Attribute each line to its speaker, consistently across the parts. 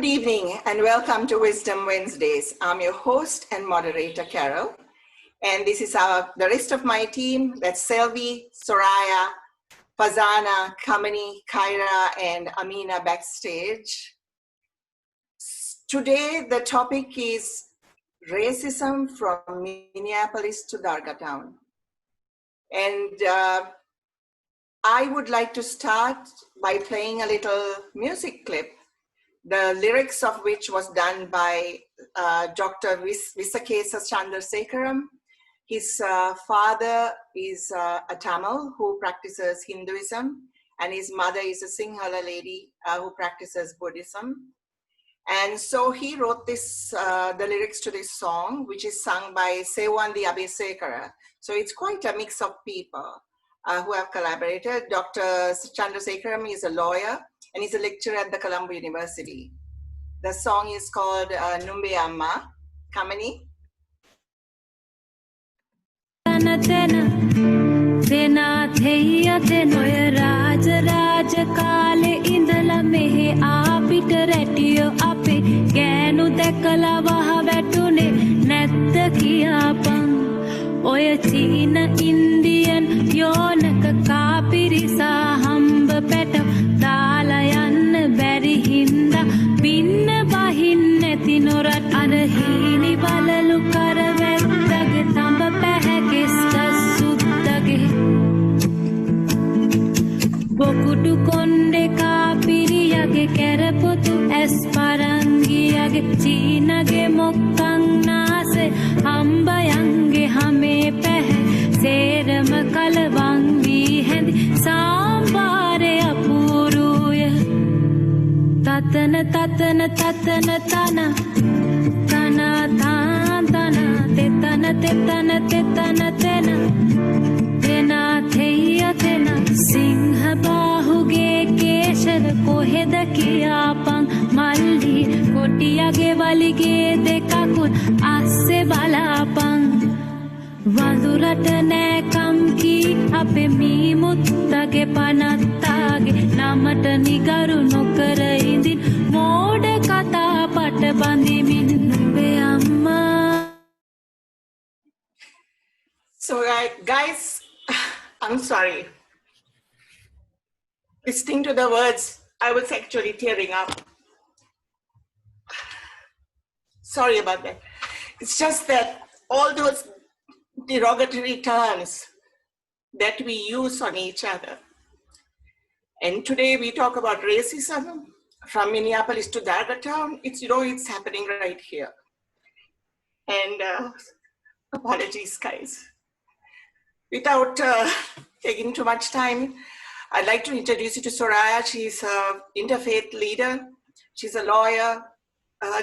Speaker 1: Good evening and welcome to Wisdom Wednesdays. I'm your host and moderator, Carol. And this is the rest of my team. That's Selvi, Soraya, Fazana, Kamini, Kyra, and Amina backstage. Today, the topic is racism from Minneapolis to Durga town. And I would like to start by playing a little music clip, the lyrics of which was done by Dr. Visakesa Chandrasekaram. His father is a Tamil who practices Hinduism, and his mother is a Sinhala lady who practices Buddhism. And so he wrote this, the lyrics to this song, which is sung by Sewandi Abesekara. So it's quite a mix of people who have collaborated. Dr. Chandrasekaram is a lawyer, and he's a lecturer at the Colombo University. The song is called Numbe Amma. Kamini.
Speaker 2: Oya China Indian yonaka kapirisa hamba peta dalayan beri hinda binna bahinne tinorat arhini balalu karavettage tamba pehagesta suddage bokudu konde kapiriyage kerapotu esperangiyage China ge mokkan nase hambayange hame peh seram kalwangi hendi sambare apuruya tatana tatana tatana tana tana tana tetana tetana tetana tena tena theya tena singha bahuge keshar koheda kiyapang malli kotiyage walige dekakun asse balapang Vandurata nekam ki ape mi muttage panattage namata nigaru nokara indin moda kata pata bandimin numbe amma.
Speaker 1: So guys, I'm sorry. Listening to the words, I was actually tearing up. Sorry about that. It's just that all those derogatory terms that we use on each other. And today we talk about racism from Minneapolis to Durga town. It's happening right here. And apologies, guys. Without taking too much time, I'd like to introduce you to Soraya. She's an interfaith leader. She's a lawyer.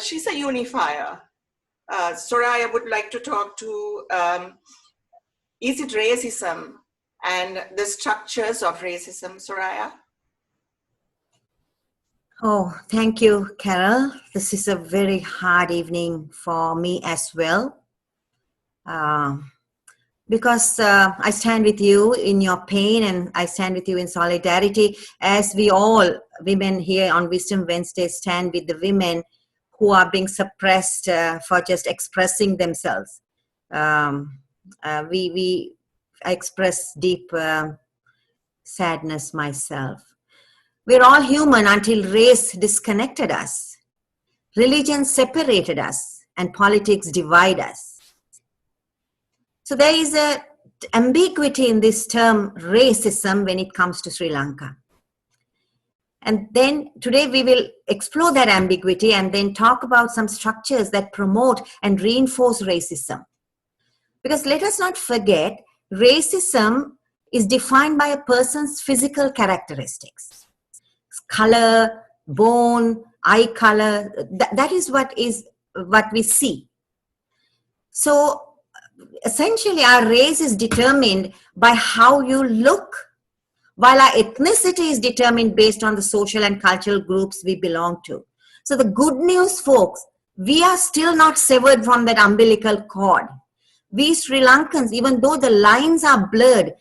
Speaker 1: She's a unifier. Soraya would like to talk to, is it racism and the structures of racism, Soraya?
Speaker 3: Oh, thank you, Carol. This is a very hard evening for me as well. Because I stand with you in your pain and I stand with you in solidarity, as we all women here on Wisdom Wednesday stand with the women who are being suppressed for just expressing themselves. I express deep sadness myself. We're all human until race disconnected us. Religion separated us and politics divide us. So there is an ambiguity in this term racism when it comes to Sri Lanka. And then today we will explore that ambiguity and then talk about some structures that promote and reinforce racism. Because let us not forget, racism is defined by a person's physical characteristics. Color, bone, eye color, that is what we see. So essentially our race is determined by how you look, while our ethnicity is determined based on the social and cultural groups we belong to. So the good news, folks, we are still not severed from that umbilical cord. We Sri Lankans, even though the lines are blurred,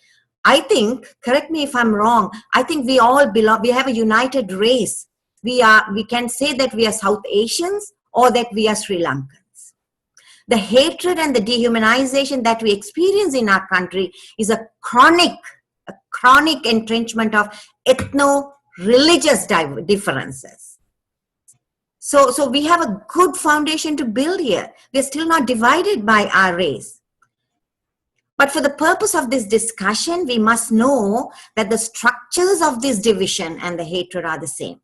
Speaker 3: I think, correct me if I'm wrong, I think we all belong, we have a united race. we can say that we are South Asians or that we are Sri Lankans. The hatred and the dehumanization that we experience in our country is a chronic entrenchment of ethno-religious differences. So we have a good foundation to build here. We're still not divided by our race. But for the purpose of this discussion, we must know that the structures of this division and the hatred are the same.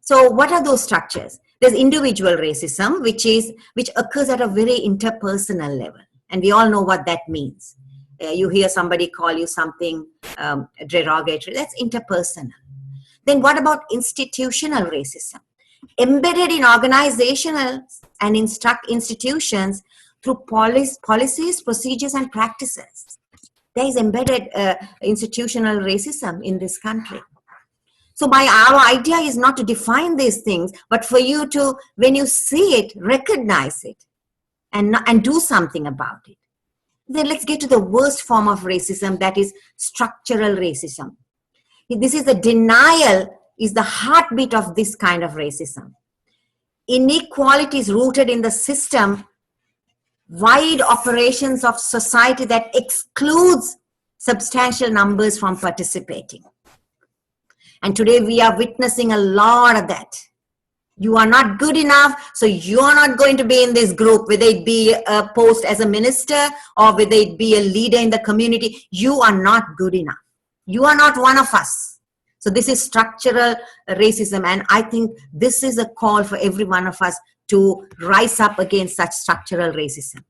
Speaker 3: So what are those structures? There's individual racism, which occurs at a very interpersonal level. And we all know what that means. You hear somebody call you something derogatory. That's interpersonal. Then what about institutional racism? Embedded in organizational and institutions through policies, procedures, and practices. There is embedded institutional racism in this country. So our idea is not to define these things, but for you to, when you see it, recognize it and do something about it. Then let's get to the worst form of racism, that is structural racism. This is the denial, is the heartbeat of this kind of racism. Inequality is rooted in the system, wide operations of society that excludes substantial numbers from participating. And today we are witnessing a lot of that. You are not good enough, so you are not going to be in this group, whether it be a post as a minister or whether it be a leader in the community. You are not good enough. You are not one of us. So this is structural racism, and I think this is a call for every one of us to rise up against such structural racism.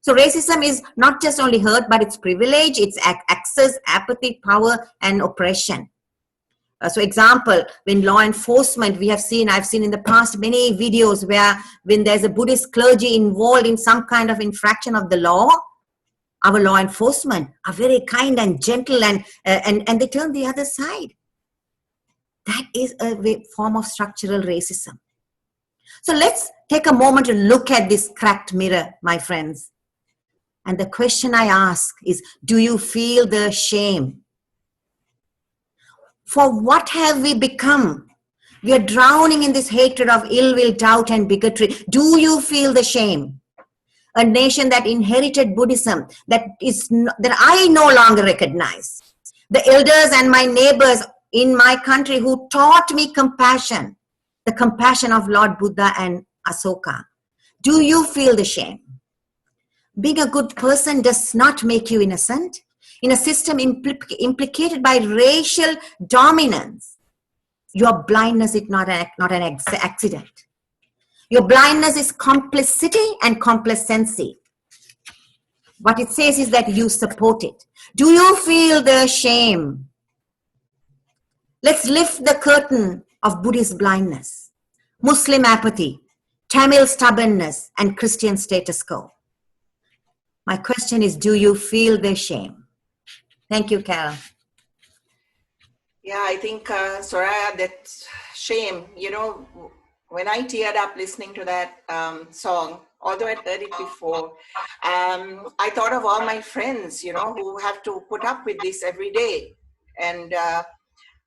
Speaker 3: So racism is not just only hurt, but it's privilege, it's access, apathy, power, and oppression. So example, when law enforcement, I've seen in the past many videos where when there's a Buddhist clergy involved in some kind of infraction of the law, our law enforcement are very kind and gentle and they turn the other side. That is a form of structural racism. So let's take a moment to look at this cracked mirror, my friends. And the question I ask is, do you feel the shame? For what have we become? We are drowning in this hatred of ill will, doubt, and bigotry. Do you feel the shame? A nation that inherited Buddhism that I no longer recognize. The elders and my neighbors in my country who taught me compassion, the compassion of Lord Buddha and Asoka. Do you feel the shame? Being a good person does not make you innocent. In a system implicated by racial dominance, your blindness is not an accident. Your blindness is complicity and complacency. What it says is that you support it. Do you feel the shame? Let's lift the curtain of Buddhist blindness, Muslim apathy, Tamil stubbornness, and Christian status quo. My question is, do you feel the shame? Thank you, Carol.
Speaker 1: Yeah, I think, Soraya, that shame, when I teared up listening to that song, although I'd heard it before, I thought of all my friends, who have to put up with this every day. And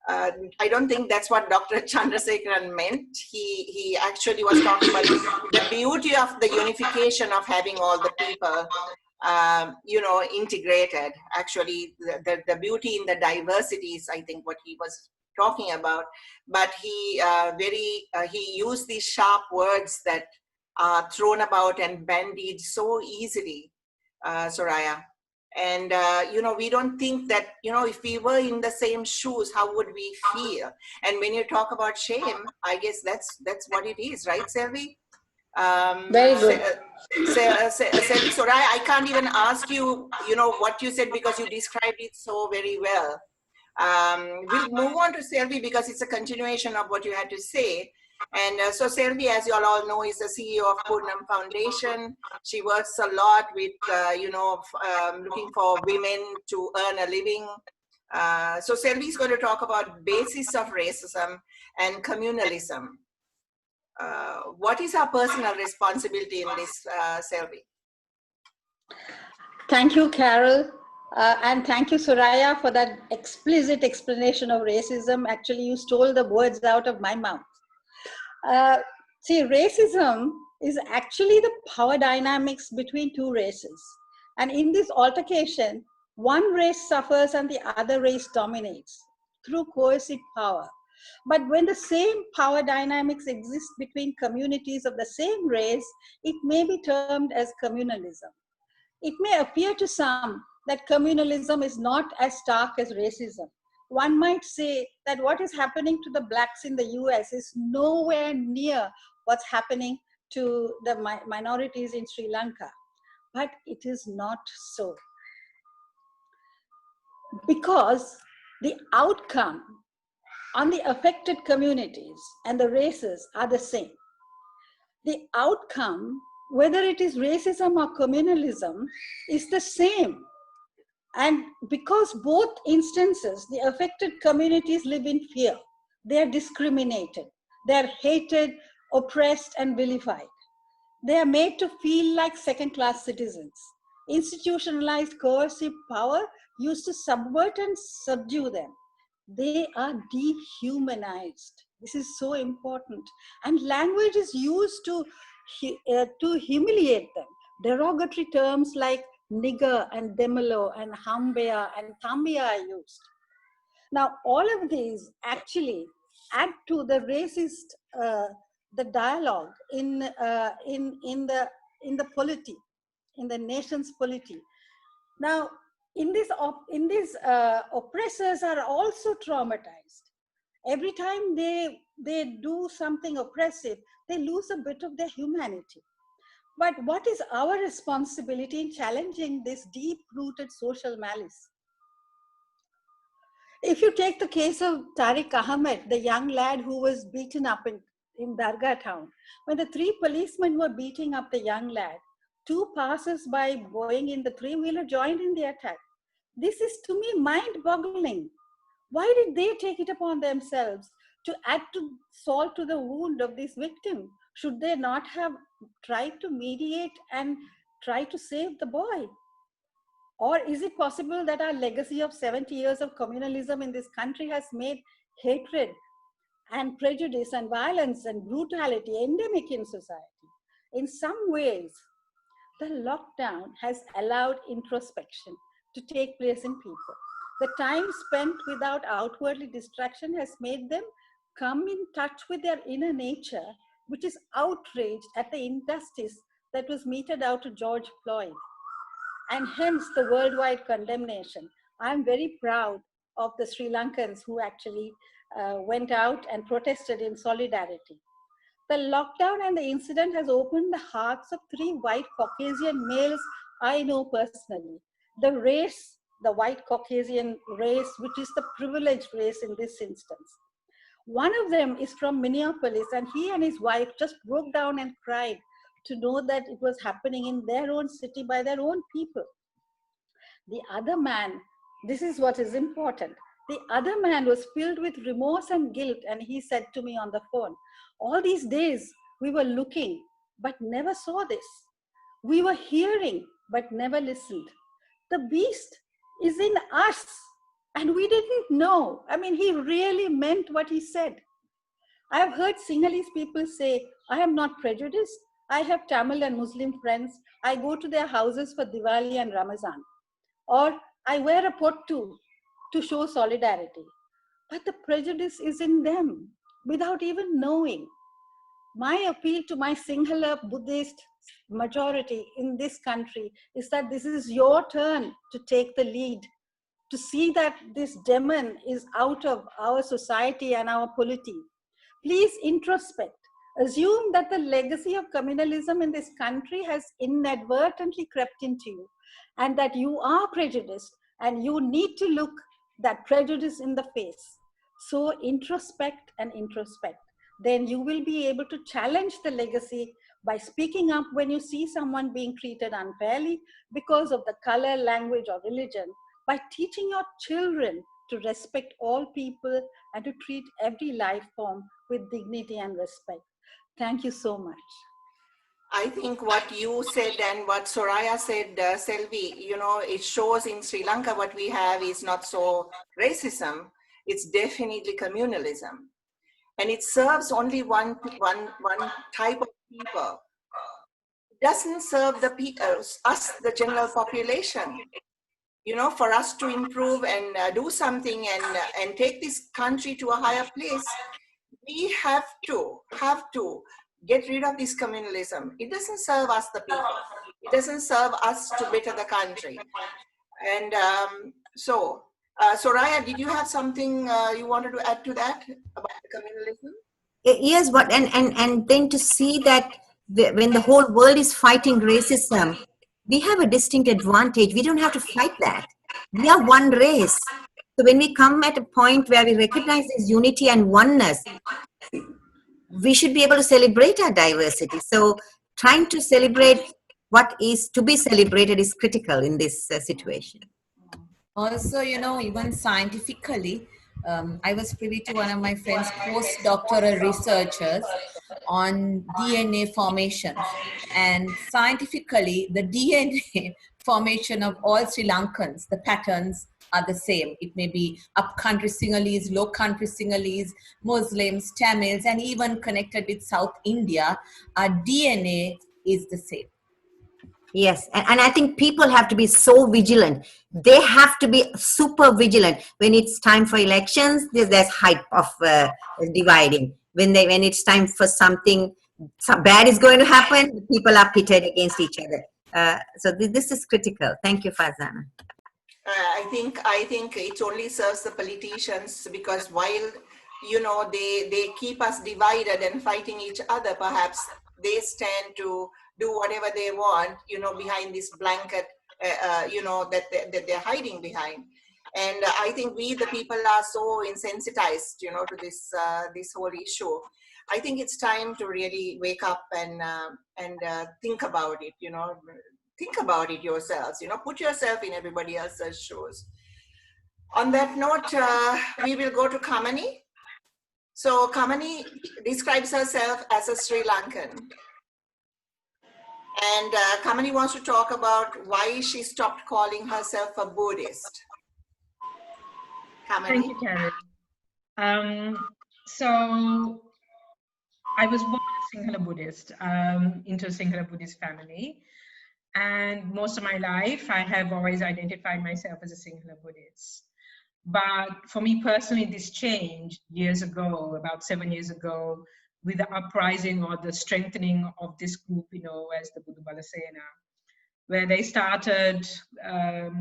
Speaker 1: I don't think that's what Dr. Chandrasekaran meant. He actually was talking about the beauty of the unification of having all the people integrated. Actually, the beauty in the diversity is, I think, what he was talking about. But he used these sharp words that are thrown about and bandied so easily, Soraya. And, we don't think that, if we were in the same shoes, how would we feel? And when you talk about shame, I guess that's what it is, right, Selvi?
Speaker 4: Very good.
Speaker 1: Soraya, I can't even ask you, what you said because you described it so very well. We'll move on to Selvi because it's a continuation of what you had to say. And so Selvi, as you all know, is the CEO of Purnam Foundation. She works a lot with, looking for women to earn a living. So Selvi is going to talk about basis of racism and communalism. What is our personal responsibility in this, Selvi?
Speaker 4: Thank you, Carol. And thank you, Soraya, for that explicit explanation of racism. Actually, you stole the words out of my mouth. See, racism is actually the power dynamics between two races. And in this altercation, one race suffers and the other race dominates through coercive power. But when the same power dynamics exist between communities of the same race, it may be termed as communalism. It may appear to some that communalism is not as stark as racism. One might say that what is happening to the blacks in the US is nowhere near what's happening to the minorities in Sri Lanka. But it is not so. Because the outcome on the affected communities and the races are the same. The outcome, whether it is racism or communalism, is the same. And because both instances, the affected communities live in fear, they are discriminated, they are hated, oppressed, and vilified. They are made to feel like second-class citizens. Institutionalized coercive power used to subvert and subdue them. They are dehumanized. This is so important. And language is used to humiliate them. Derogatory terms like nigger and demolo and hambea and thambia are used. Now, all of these actually add to the racist, the dialogue in the polity, in the nation's polity. Now, these oppressors are also traumatized. Every time they do something oppressive, they lose a bit of their humanity. But what is our responsibility in challenging this deep-rooted social malice? If you take the case of Tariq Ahmed, the young lad who was beaten up in Durga town, when the three policemen were beating up the young lad, two passers-by going in the three-wheeler joined in the attack. This is, to me, mind-boggling. Why did they take it upon themselves to add salt to the wound of this victim? Should they not have tried to mediate and try to save the boy? Or is it possible that our legacy of 70 years of communalism in this country has made hatred and prejudice and violence and brutality endemic in society? In some ways, the lockdown has allowed introspection to take place in people. The time spent without outwardly distraction has made them come in touch with their inner nature, which is outraged at the injustice that was meted out to George Floyd, and hence the worldwide condemnation. I'm very proud of the Sri Lankans who actually went out and protested in solidarity. The lockdown and the incident has opened the hearts of three white Caucasian males I know personally. The race, the white Caucasian race, which is the privileged race in this instance. One of them is from Minneapolis, and he and his wife just broke down and cried to know that it was happening in their own city by their own people. The other man, this is what is important. The other man was filled with remorse and guilt, and he said to me on the phone, all these days we were looking, but never saw this. We were hearing, but never listened. The beast is in us, and we didn't know. I mean, he really meant what he said. I have heard Sinhalese people say, I am not prejudiced. I have Tamil and Muslim friends. I go to their houses for Diwali and Ramazan. Or I wear a pottu to show solidarity. But the prejudice is in them without even knowing. My appeal to my Sinhala Buddhist majority in this country is that this is your turn to take the lead, to see that this demon is out of our society and our polity. Please introspect. Assume that the legacy of communalism in this country has inadvertently crept into you, and that you are prejudiced, and you need to look that prejudice in the face. So introspect and introspect. Then you will be able to challenge the legacy by speaking up when you see someone being treated unfairly because of the color, language, or religion, by teaching your children to respect all people and to treat every life form with dignity and respect. Thank you so much.
Speaker 1: I think what you said and what Soraya said, Selvi, you know, it shows in Sri Lanka what we have is not so racism, it's definitely communalism. and it serves only one type of people. It doesn't serve the us, the general population. You know, for us to improve and do something and take this country to a higher place, we have to get rid of this communalism. It doesn't serve us, the people. It doesn't serve us to better the country. And Soraya, did you have something you wanted to add to that about the communalism?
Speaker 3: Yes, but and then to see that when the whole world is fighting racism, we have a distinct advantage. We don't have to fight that. We are one race. So when we come at a point where we recognize this unity and oneness, we should be able to celebrate our diversity. So trying to celebrate what is to be celebrated is critical in this situation.
Speaker 5: Also, you know, even scientifically, I was privy to one of my friends' postdoctoral researchers on DNA formation. And scientifically, the DNA formation of all Sri Lankans, the patterns are the same. It may be up-country Sinhalese, low-country Sinhalese, Muslims, Tamils, and even connected with South India, our DNA is the same.
Speaker 3: Yes, and I think people have to be so vigilant. They have to be super vigilant. When it's time for elections, there's hype of dividing. When it's time for something bad is going to happen, people are pitted against each other. So this is critical. Thank you, Farzana.
Speaker 1: I think it only serves the politicians, because while, you know, they keep us divided and fighting each other, perhaps they stand to do whatever they want, you know, behind this blanket, you know, that they're hiding behind. And I think we, the people, are so insensitized, you know, to this whole issue. I think it's time to really wake up and think about it, you know. Think about it yourselves, you know, put yourself in everybody else's shoes. On that note, we will go to Kamani. So Kamani describes herself as a Sri Lankan. And Kamani wants to talk about why she stopped calling herself a Buddhist. Kamani.
Speaker 6: Thank you, Karen. So I was born a Sinhala Buddhist, into a Sinhala Buddhist family. And most of my life, I have always identified myself as a Sinhala Buddhist. But for me personally, this changed years ago, about 7 years ago, with the uprising or the strengthening of this group, you know, as the Buddha Balasena, where they started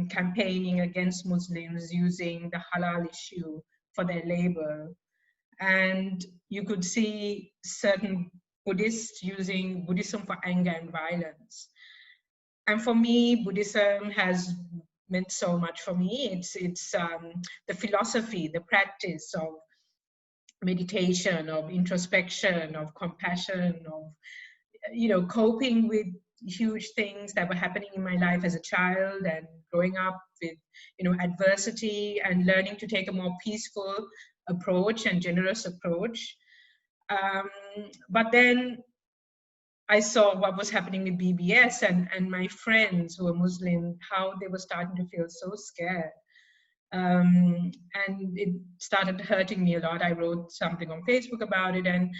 Speaker 6: campaigning against Muslims using the halal issue for their label. And you could see certain Buddhists using Buddhism for anger and violence. And for me, Buddhism has meant so much for me. It's the philosophy, the practice of meditation, of introspection, of compassion, of, you know, coping with huge things that were happening in my life as a child and growing up with, you know, adversity and learning to take a more peaceful approach and generous approach. But then I saw what was happening with BBS and my friends who were Muslim, how they were starting to feel so scared. And it started hurting me a lot. I wrote something on Facebook about it. And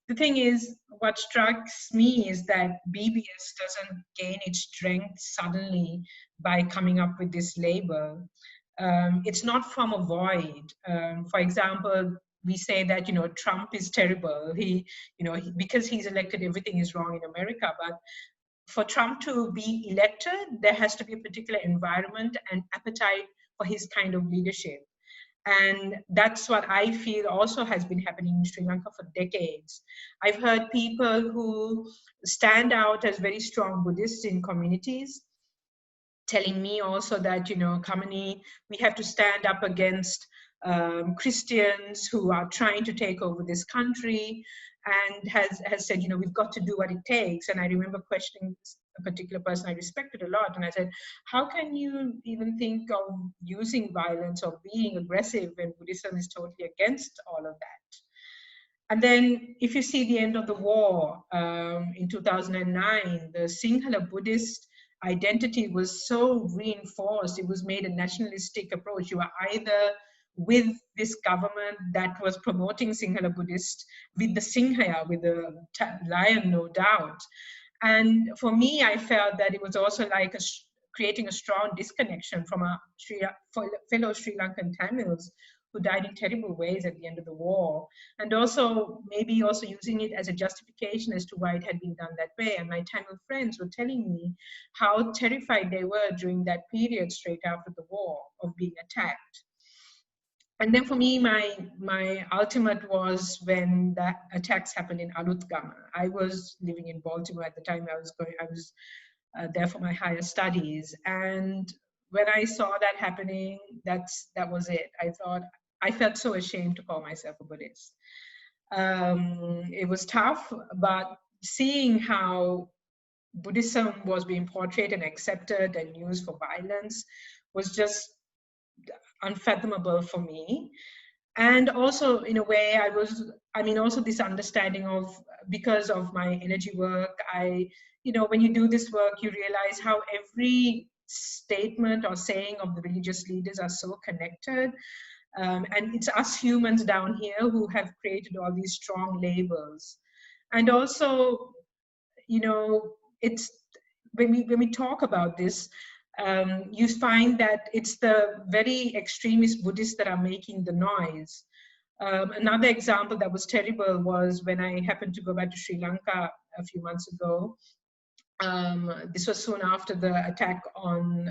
Speaker 6: the thing is, what strikes me is that BBS doesn't gain its strength suddenly by coming up with this label. It's not from a void. For example, we say that, you know, Trump is terrible. Because he's elected, everything is wrong in America. But for Trump to be elected, there has to be a particular environment and appetite for his kind of leadership. And that's what I feel also has been happening in Sri Lanka for decades. I've heard people who stand out as very strong Buddhists in communities telling me also that, you know, Kamani, we have to stand up against Christians who are trying to take over this country, and has said, you know, we've got to do what it takes. And I remember questioning a particular person I respected a lot, and I said, how can you even think of using violence or being aggressive when Buddhism is totally against all of that? And then if you see the end of the war in 2009, the Sinhala Buddhist identity was so reinforced. It was made a nationalistic approach. You are either with this government that was promoting Sinhala Buddhist with the Singhaya, with the lion, no doubt. And for me, I felt that it was also like creating a strong disconnection from our fellow Sri Lankan Tamils who died in terrible ways at the end of the war. And also maybe also using it as a justification as to why it had been done that way. And my Tamil friends were telling me how terrified they were during that period straight after the war of being attacked. And then for me, my ultimate was when the attacks happened in Alutgama. I was living in Baltimore at the time. I was there for my higher studies. And when I saw that happening, that was it. I felt so ashamed to call myself a Buddhist. It was tough, but seeing how Buddhism was being portrayed and accepted and used for violence was just unfathomable for me. And also in a way also this understanding of, because of my energy work, when you do this work, you realize how every statement or saying of the religious leaders are so connected. And it's us humans down here who have created all these strong labels. And also, it's when we talk about this, you find that it's the very extremist Buddhists that are making the noise. Another example that was terrible was when I happened to go back to Sri Lanka a few months ago. This was soon after the attack on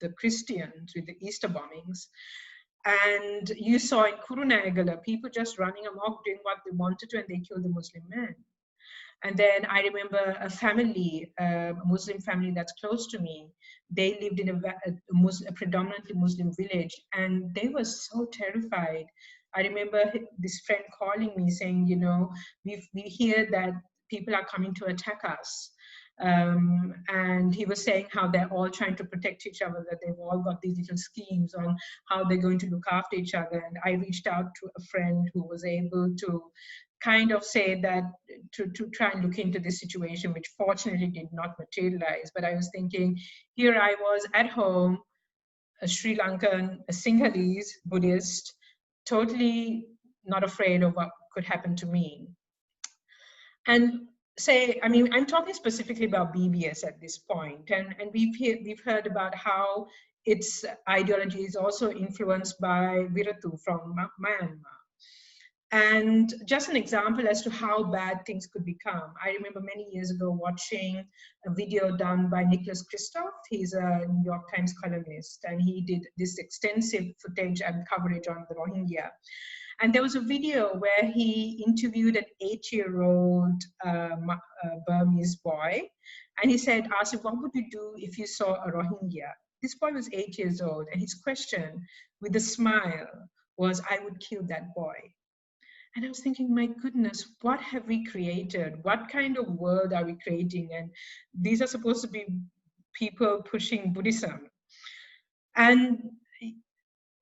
Speaker 6: the Christians with the Easter bombings. And you saw in Kurunegala, people just running amok, doing what they wanted to, and they killed the Muslim men. And then I remember a family, a Muslim family that's close to me. They lived in a predominantly Muslim village, and they were so terrified. I remember this friend calling me saying, we hear that people are coming to attack us. And he was saying how they're all trying to protect each other, that they've all got these little schemes on how they're going to look after each other. And I reached out to a friend who was able to kind of say that to try and look into this situation, which fortunately did not materialize. But I was thinking, here I was at home, a Sri Lankan, a Sinhalese Buddhist, totally not afraid of what could happen to me. And I'm talking specifically about BBS at this point, and we've heard about how its ideology is also influenced by Viratu from Myanmar. And just an example as to how bad things could become. I remember many years ago watching a video done by Nicholas Kristof. He's a New York Times columnist, and he did this extensive footage and coverage on the Rohingya. And there was a video where he interviewed an 8-year-old Burmese boy. And he said, asked him, what would you do if you saw a Rohingya? This boy was 8 years old. And his question with a smile was, I would kill that boy. And I was thinking, my goodness, what have we created? What kind of world are we creating? And these are supposed to be people pushing Buddhism. And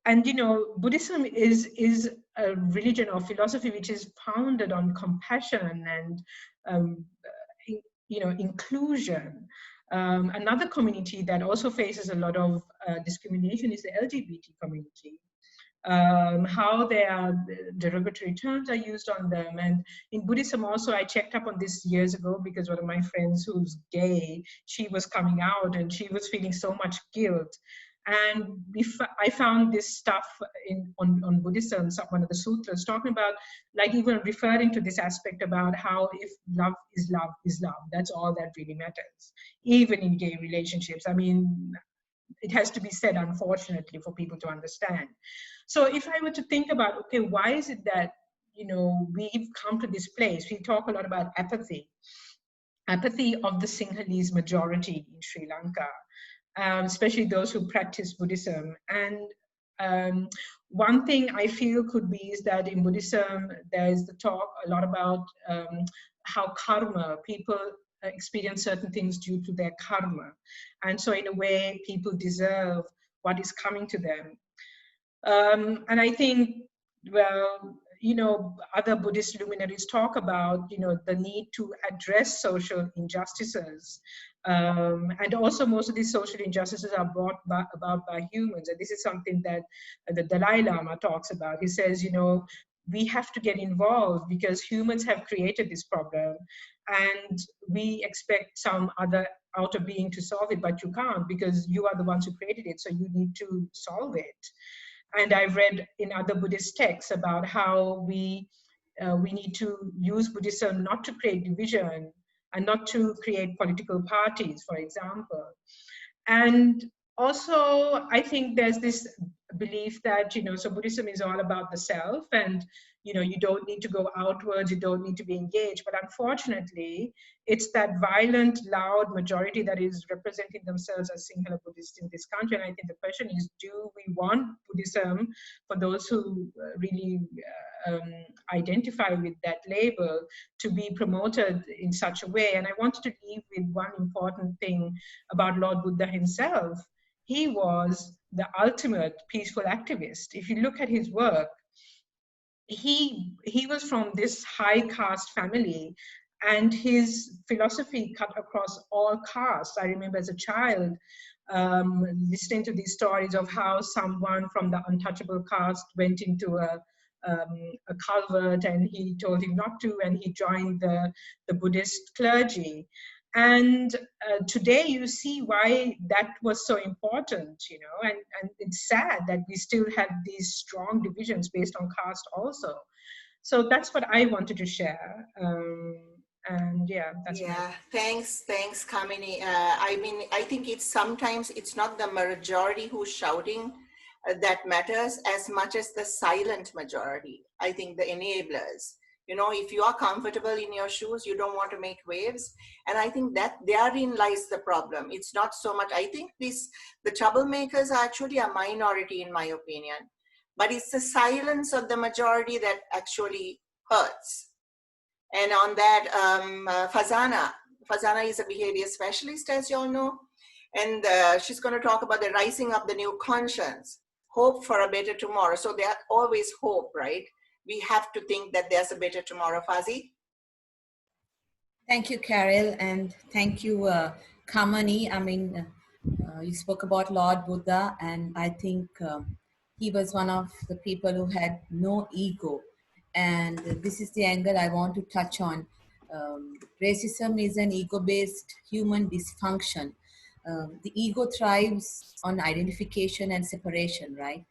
Speaker 6: Buddhism is a religion or philosophy which is founded on compassion and inclusion. Another community that also faces a lot of discrimination is the LGBT community. How their derogatory terms are used on them. And in Buddhism also, I checked up on this years ago because one of my friends who's gay, she was coming out and she was feeling so much guilt. And I found this stuff on Buddhism, one of the sutras, talking about, like, even referring to this aspect about how if love is love is love, that's all that really matters, even in gay relationships. I mean, it has to be said, unfortunately, for people to understand. So if I were to think about, okay, why is it that, we've come to this place? We talk a lot about apathy of the Sinhalese majority in Sri Lanka, especially those who practice Buddhism. And one thing I feel could be is that in Buddhism, there's the talk a lot about how karma, people experience certain things due to their karma. And so in a way, people deserve what is coming to them. And I think, well, other Buddhist luminaries talk about, the need to address social injustices And also most of these social injustices are brought about by humans. And this is something that the Dalai Lama talks about. He says, you know, we have to get involved because humans have created this problem and we expect some other outer being to solve it, but you can't because you are the ones who created it. So you need to solve it. And I've read in other Buddhist texts about how we need to use Buddhism not to create division and not to create political parties, for example. And also, I think there's this belief that, you know, so Buddhism is all about the self and, you know, you don't need to go outwards, you don't need to be engaged. But unfortunately, it's that violent, loud majority that is representing themselves as Sinhala Buddhists in this country. And I think the question is, do we want Buddhism, for those who really identify with that label, to be promoted in such a way? And I wanted to leave with one important thing about Lord Buddha himself. He was the ultimate peaceful activist. If you look at his work, he was from this high caste family, and his philosophy cut across all castes. I remember as a child listening to these stories of how someone from the untouchable caste went into a culvert and he told him not to, and he joined the Buddhist clergy. And today you see why that was so important, you know, and it's sad that we still have these strong divisions based on caste also. So that's what I wanted to share. And yeah, that's
Speaker 1: thanks, Kamini. I mean, I think sometimes it's not the majority who's shouting that matters as much as the silent majority. I think the enablers. You know, if you are comfortable in your shoes, you don't want to make waves. And I think that therein lies the problem. It's not so much, I think the troublemakers are actually a minority in my opinion, but it's the silence of the majority that actually hurts. And on that, Fazana is a behavior specialist, as you all know. And she's going to talk about the rising of the new conscience, hope for a better tomorrow. So there's always hope, right? We have to think that there's a better tomorrow. Fazi?
Speaker 5: Thank you, Carol, and thank you, Kamani. I mean, you spoke about Lord Buddha, and I think he was one of the people who had no ego. And this is the angle I want to touch on. Racism is an ego-based human dysfunction. The ego thrives on identification and separation, right?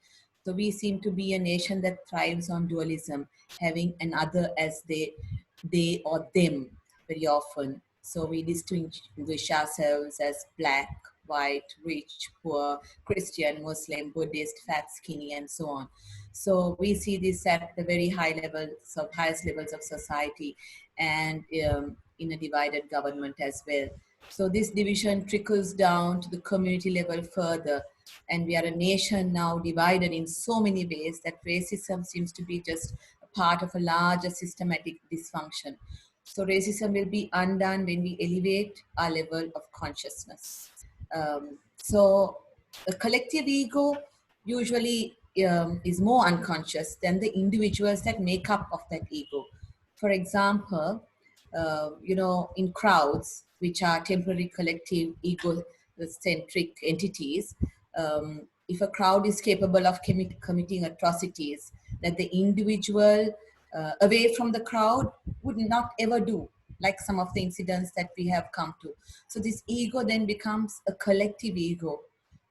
Speaker 5: So we seem to be a nation that thrives on dualism, having another as they or them very often. So we distinguish ourselves as black, white, rich, poor, Christian, Muslim, Buddhist, fat, skinny, and so on. So we see this at the very highest levels of society, and in a divided government as well. So this division trickles down to the community level further, and we are a nation now divided in so many ways that racism seems to be just a part of a larger systematic dysfunction. So racism will be undone when we elevate our level of consciousness. So the collective ego usually is more unconscious than the individuals that make up of that ego. For example, you know, in crowds, which are temporary collective egocentric entities, if a crowd is capable of committing atrocities that the individual away from the crowd would not ever do, like some of the incidents that we have come to. So this ego then becomes a collective ego.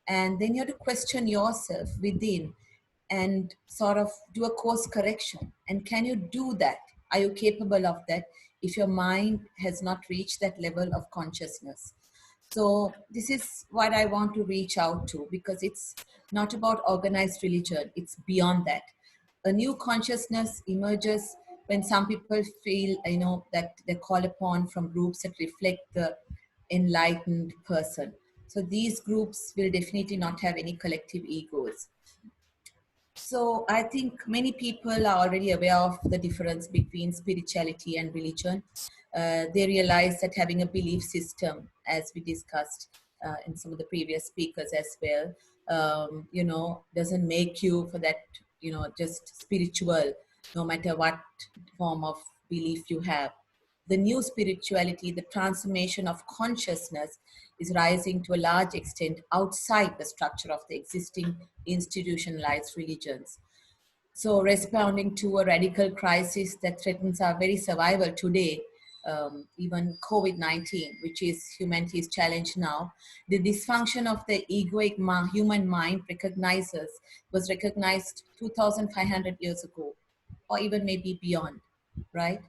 Speaker 5: And then you have to question yourself within and sort of do a course correction. And can you do that? Are you capable of that if your mind has not reached that level of consciousness? So this is what I want to reach out to, because it's not about organized religion, it's beyond that. A new consciousness emerges when some people feel, you know, that they call upon from groups that reflect the enlightened person. So these groups will definitely not have any collective egos. So I think many people are already aware of the difference between spirituality and religion. They realize that having a belief system, as we discussed in some of the previous speakers as well, you know, doesn't make you for that, you know, just spiritual, no matter what form of belief you have. the new spirituality, the transformation of consciousness is rising to a large extent outside the structure of the existing institutionalized religions. So responding to a radical crisis that threatens our very survival today, even COVID-19, which is humanity's challenge now, the dysfunction of the egoic human mind was recognized 2,500 years ago, or even maybe beyond, right?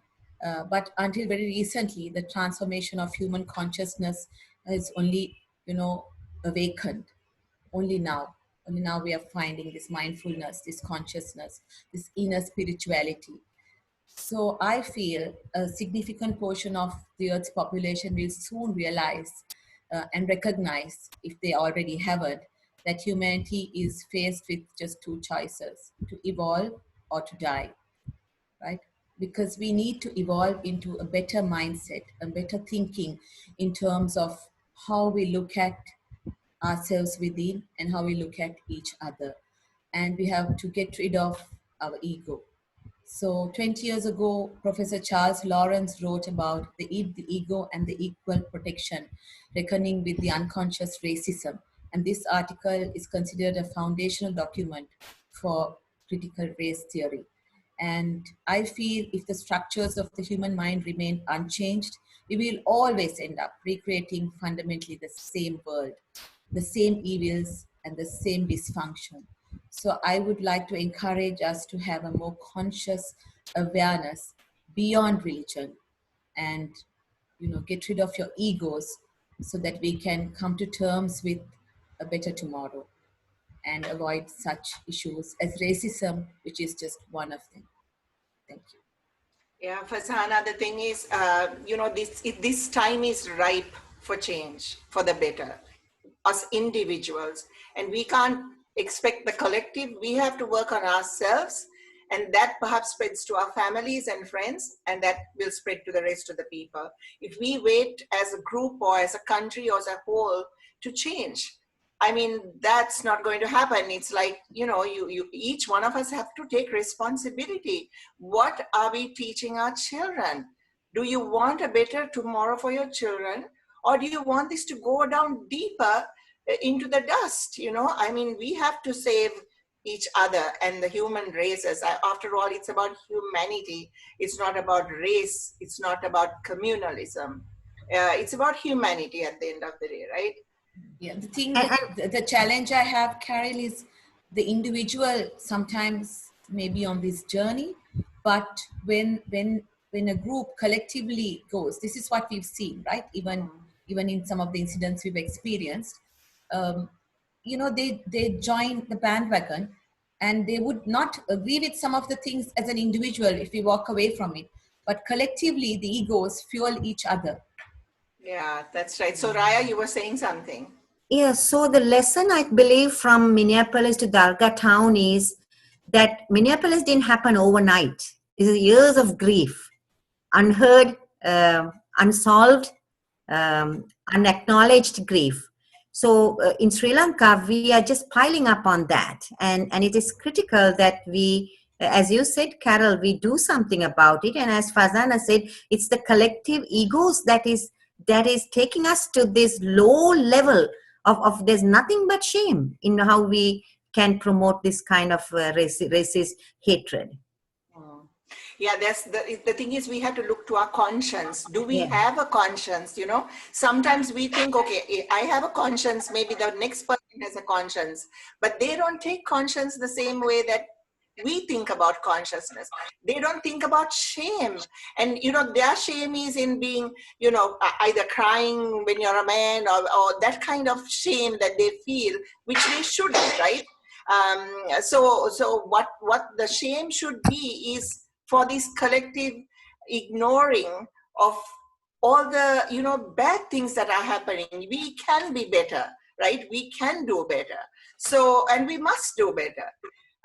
Speaker 5: But until very recently, the transformation of human consciousness is only, awakened. Only now. Only now we are finding this mindfulness, this consciousness, this inner spirituality. So I feel a significant portion of the Earth's population will soon realize and recognize, if they already haven't, that humanity is faced with just two choices: to evolve or to die, right? Because we need to evolve into a better mindset, a better thinking in terms of how we look at ourselves within and how we look at each other. And we have to get rid of our ego. So 20 years ago, Professor Charles Lawrence wrote about the ego and the equal protection, reckoning with the unconscious racism. And this article is considered a foundational document for critical race theory. And I feel if the structures of the human mind remain unchanged, we will always end up recreating fundamentally the same world, the same evils and the same dysfunction. So I would like to encourage us to have a more conscious awareness beyond religion and, get rid of your egos so that we can come to terms with a better tomorrow and avoid such issues as racism, which is just one of them. Thank you.
Speaker 1: Yeah, Fasana, the thing is, this time is ripe for change, for the better, us individuals. And we can't expect the collective. We have to work on ourselves, and that perhaps spreads to our families and friends, and that will spread to the rest of the people. If we wait as a group or as a country or as a whole to change, I mean, that's not going to happen. It's like, each one of us have to take responsibility. What are we teaching our children? Do you want a better tomorrow for your children? Or do you want this to go down deeper into the dust? I mean, we have to save each other and the human races. After all, it's about humanity. It's not about race. It's not about communalism. It's about humanity at the end of the day, right?
Speaker 5: Yeah, the challenge I have, Carol, is the individual sometimes maybe on this journey, but when a group collectively goes, this is what we've seen, right? Even in some of the incidents we've experienced, they join the bandwagon, and they would not agree with some of the things as an individual if we walk away from it, but collectively the egos fuel each other.
Speaker 1: Yeah, that's right. So Raya, you were saying something.
Speaker 3: Yeah, so the lesson I believe from Minneapolis to Durga town is that Minneapolis didn't happen overnight. It is years of grief, unheard, unsolved, unacknowledged grief. So in Sri Lanka, we are just piling up on that. And it is critical that we, as you said, Carol, we do something about it. And as Fazana said, it's the collective egos that is taking us to this low level of there's nothing but shame in how we can promote this kind of racist hatred.
Speaker 1: Yeah, that's the thing is, we have to look to our conscience. Do we have a conscience? Sometimes we think, okay, I have a conscience, maybe the next person has a conscience, but they don't take conscience the same way that we think about consciousness. They don't think about shame. And, their shame is in being, either crying when you're a man or that kind of shame that they feel, which they shouldn't, right? So what the shame should be is for this collective ignoring of all the, bad things that are happening. We can be better, right? We can do better. So, and we must do better.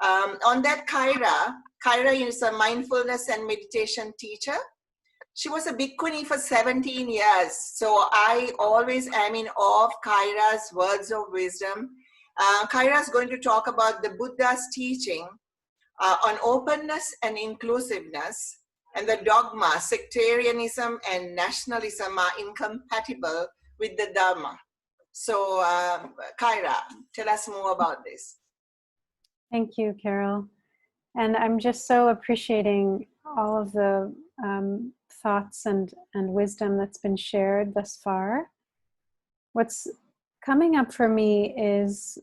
Speaker 1: On that, Kyra is a mindfulness and meditation teacher. She was a bhikkhuni for 17 years. So I always am in awe of Kyra's words of wisdom. Kyra is going to talk about the Buddha's teaching on openness and inclusiveness and the dogma, sectarianism and nationalism are incompatible with the Dharma. So, Kyra, tell us more about this.
Speaker 7: Thank you, Carol. And I'm just so appreciating all of the thoughts and wisdom that's been shared thus far. What's coming up for me is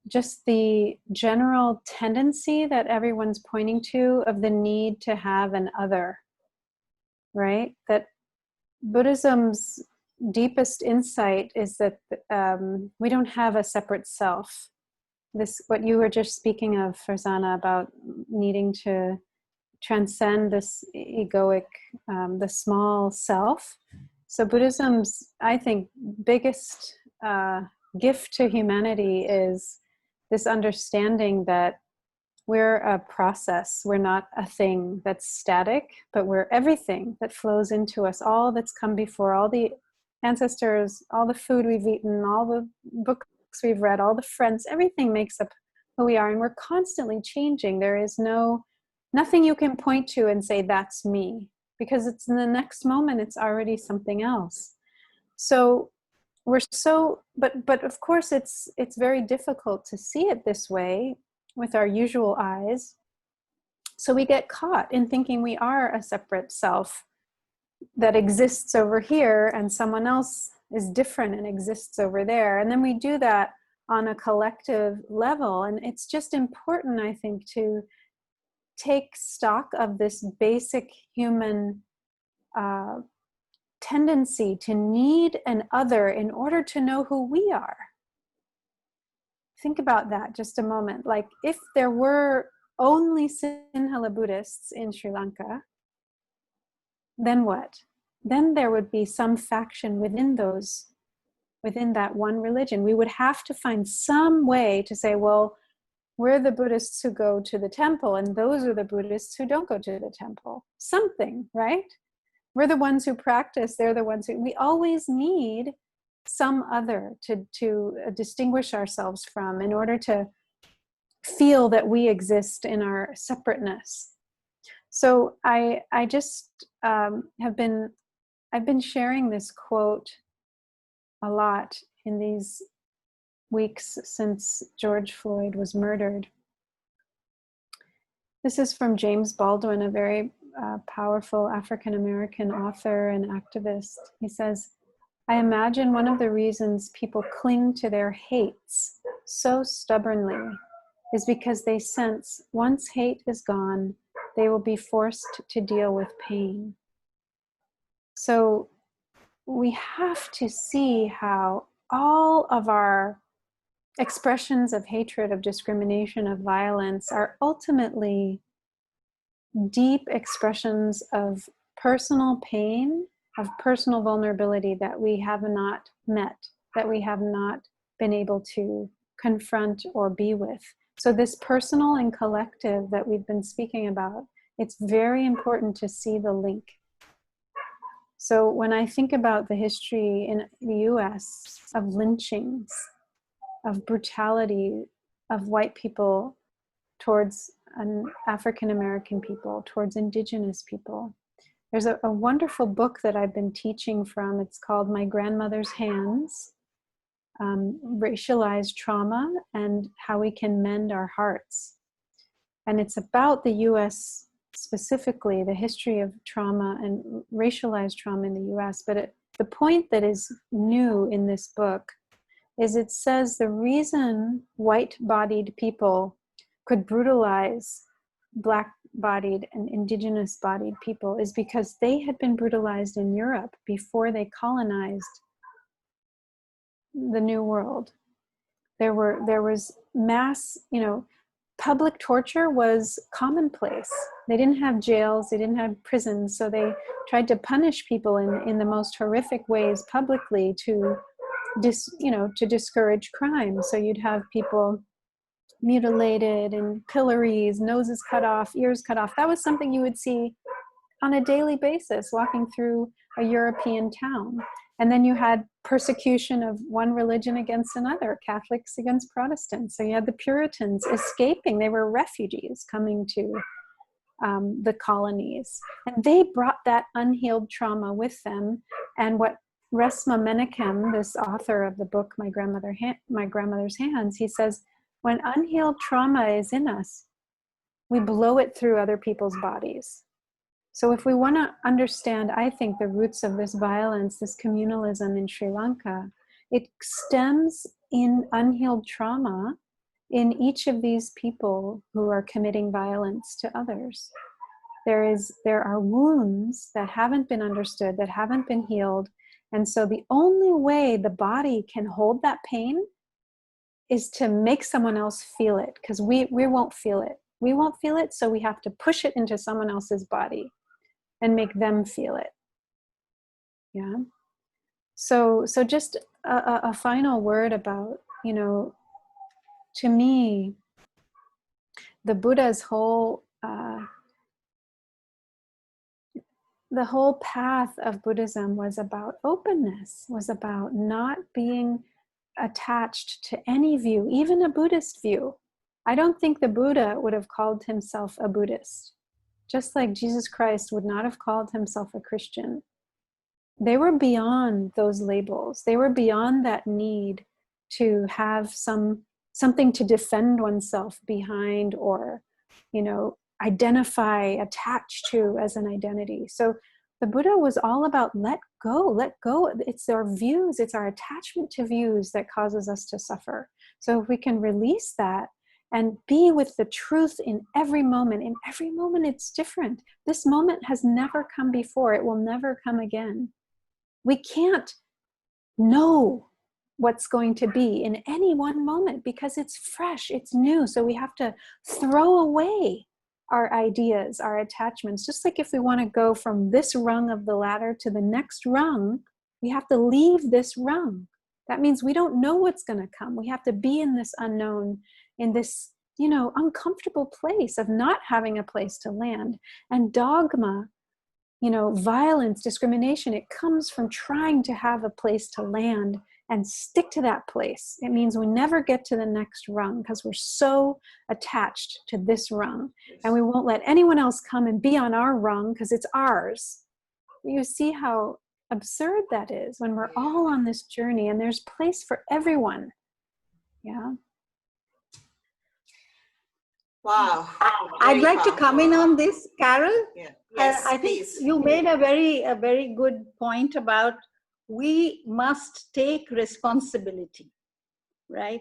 Speaker 7: just the general tendency that everyone's pointing to of the need to have an other, right? That Buddhism's deepest insight is that we don't have a separate self. This, what you were just speaking of, Farzana, about needing to transcend this egoic, the small self. So Buddhism's, I think, biggest gift to humanity is this understanding that we're a process. We're not a thing that's static, but we're everything that flows into us, all that's come before, all the ancestors, all the food we've eaten, all the books we've read, all the friends, everything makes up who we are, and we're constantly changing. There is nothing you can point to and say, that's me, because it's in the next moment, it's already something else. So but of course it's very difficult to see it this way with our usual eyes. So we get caught in thinking we are a separate self that exists over here and someone else is different and exists over there. And then we do that on a collective level. And it's just important, I think, to take stock of this basic human tendency to need an other in order to know who we are. Think about that just a moment. Like, if there were only Sinhala Buddhists in Sri Lanka, then what? Then there would be some faction within that one religion. We would have to find some way to say, well, we're the Buddhists who go to the temple, and those are the Buddhists who don't go to the temple. Something, right? We're the ones who practice, they're the ones who, we always need some other to distinguish ourselves from in order to feel that we exist in our separateness. So I just I've been sharing this quote a lot in these weeks since George Floyd was murdered. This is from James Baldwin, a very powerful African-American author and activist. He says, I imagine one of the reasons people cling to their hates so stubbornly is because they sense once hate is gone, they will be forced to deal with pain. So we have to see how all of our expressions of hatred, of discrimination, of violence are ultimately deep expressions of personal pain, of personal vulnerability that we have not met, that we have not been able to confront or be with. So this personal and collective that we've been speaking about, it's very important to see the link. So when I think about the history in the US of lynchings, of brutality of white people towards African-American people, towards indigenous people, there's a wonderful book that I've been teaching from. It's called My Grandmother's Hands, Racialized Trauma and How We Can Mend Our Hearts. And it's about the US specifically, the history of trauma and racialized trauma in the US. But the point that is new in this book is it says the reason white-bodied people could brutalize Black-bodied and indigenous-bodied people is because they had been brutalized in Europe before they colonized the New World. There was mass, public torture was commonplace. They didn't have jails, they didn't have prisons, so they tried to punish people in the most horrific ways publicly to discourage crime. So you'd have people mutilated and pillories, noses cut off, ears cut off. That was something you would see on a daily basis walking through a European town. And then you had persecution of one religion against another, Catholics against Protestants. So you had the Puritans escaping. They were refugees coming to the colonies. And they brought that unhealed trauma with them. And what Resmaa Menakem, this author of the book My Grandmother's Hands, he says, when unhealed trauma is in us, we blow it through other people's bodies. So if we want to understand, I think, the roots of this violence, this communalism in Sri Lanka, it stems in unhealed trauma in each of these people who are committing violence to others. There are wounds that haven't been understood, that haven't been healed. And so the only way the body can hold that pain is to make someone else feel it, because we won't feel it. We won't feel it, so we have to push it into someone else's body and make them feel it. Yeah. So just a final word about, to me, the Buddha's whole the whole path of Buddhism was about openness, was about not being attached to any view, even a Buddhist view. I don't think the Buddha would have called himself a Buddhist, just like Jesus Christ would not have called himself a Christian. They were beyond those labels. They were beyond that need to have something to defend oneself behind or, identify, attach to as an identity. So the Buddha was all about let go. It's our views, it's our attachment to views that causes us to suffer. So if we can release that and be with the truth in every moment it's different. This moment has never come before. It will never come again. We can't know what's going to be in any one moment because it's fresh, it's new. So we have to throw away our ideas, our attachments. Just like if we want to go from this rung of the ladder to the next rung, we have to leave this rung. That means we don't know what's going to come. We have to be in this unknown, in this, uncomfortable place of not having a place to land. And dogma, violence, discrimination, it comes from trying to have a place to land and stick to that place. It means we never get to the next rung because we're so attached to this rung. And we won't let anyone else come and be on our rung because it's ours. You see how absurd that is when we're all on this journey and there's place for everyone. Yeah.
Speaker 1: Wow.
Speaker 4: I'd like to come in on this, Carol.
Speaker 1: Yeah. Yes,
Speaker 4: I think
Speaker 1: please.
Speaker 4: you made a very good point about we must take responsibility, right?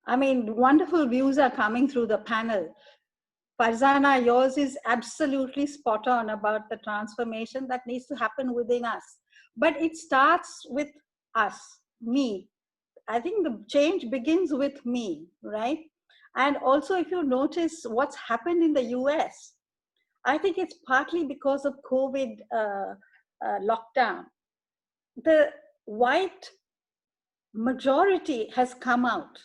Speaker 4: I mean, wonderful views are coming through the panel. Farzana, yours is absolutely spot on about the transformation that needs to happen within us. But it starts with us, me. I think the change begins with me, right? And also, if you notice what's happened in the US, I think it's partly because of COVID lockdown. The white majority has come out.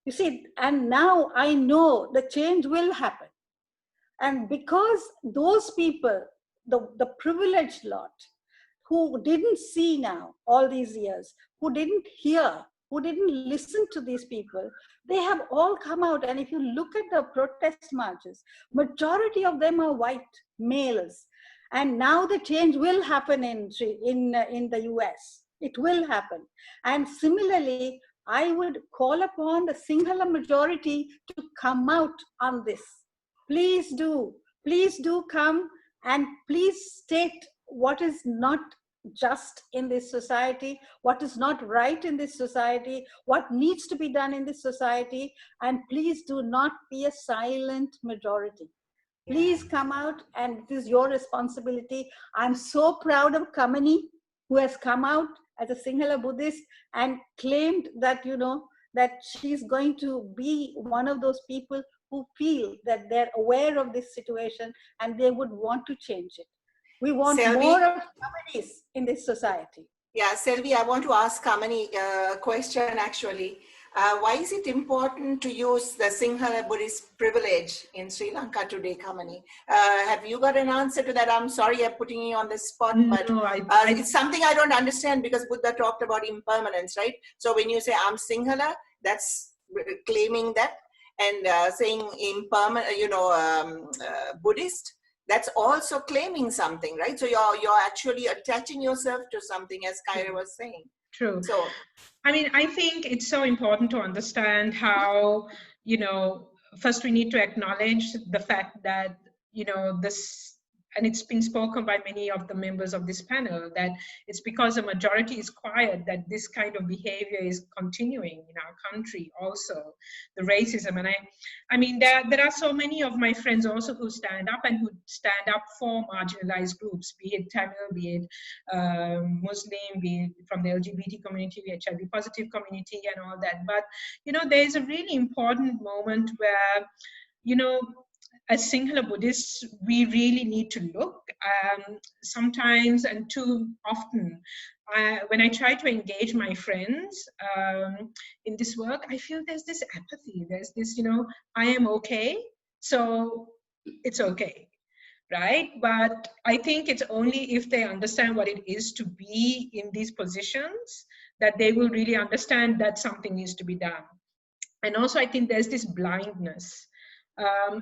Speaker 4: You see, and now I know the change will happen. And because those people, the privileged lot, who didn't see now all these years, who didn't hear, who didn't listen to these people, they have all come out. And if you look at the protest marches, majority of them are white males. And now the change will happen in the US. It will happen. And similarly, I would call upon the Sinhala majority to come out on this. Please do come and please state what is not just in this society, what is not right in this society, what needs to be done in this society, and please do not be a silent majority. Please come out, and it is your responsibility. I'm so proud of Kamini, who has come out as a Sinhala Buddhist and claimed that, that she's going to be one of those people who feel that they're aware of this situation and they would want to change it. We want more of Kamanis in this society.
Speaker 1: Yeah, Selvi, I want to ask Kamini a question actually. Why is it important to use the Sinhala Buddhist privilege in Sri Lanka today, Kamini? Have you got an answer to that? I'm sorry I'm putting you on the spot, but it's something I don't understand because Buddha talked about impermanence, right? So when you say I'm Sinhala, that's claiming that. and saying impermanent, Buddhist, that's also claiming something, right? So you're actually attaching yourself to something, as Kyra was saying.
Speaker 6: True.
Speaker 1: So,
Speaker 6: I mean, I think it's so important to understand how, first we need to acknowledge the fact that, this, and it's been spoken by many of the members of this panel, that it's because the majority is quiet that this kind of behavior is continuing in our country also, the racism. And I mean, there are so many of my friends also who stand up and who stand up for marginalized groups, be it Tamil, be it Muslim, be it from the LGBT community, the HIV positive community and all that. But, there's a really important moment where, as Sinhala Buddhists, we really need to look. Sometimes, and too often, when I try to engage my friends in this work, I feel there's this apathy. There's this, I am okay, so it's okay, right? But I think it's only if they understand what it is to be in these positions that they will really understand that something needs to be done. And also, I think there's this blindness.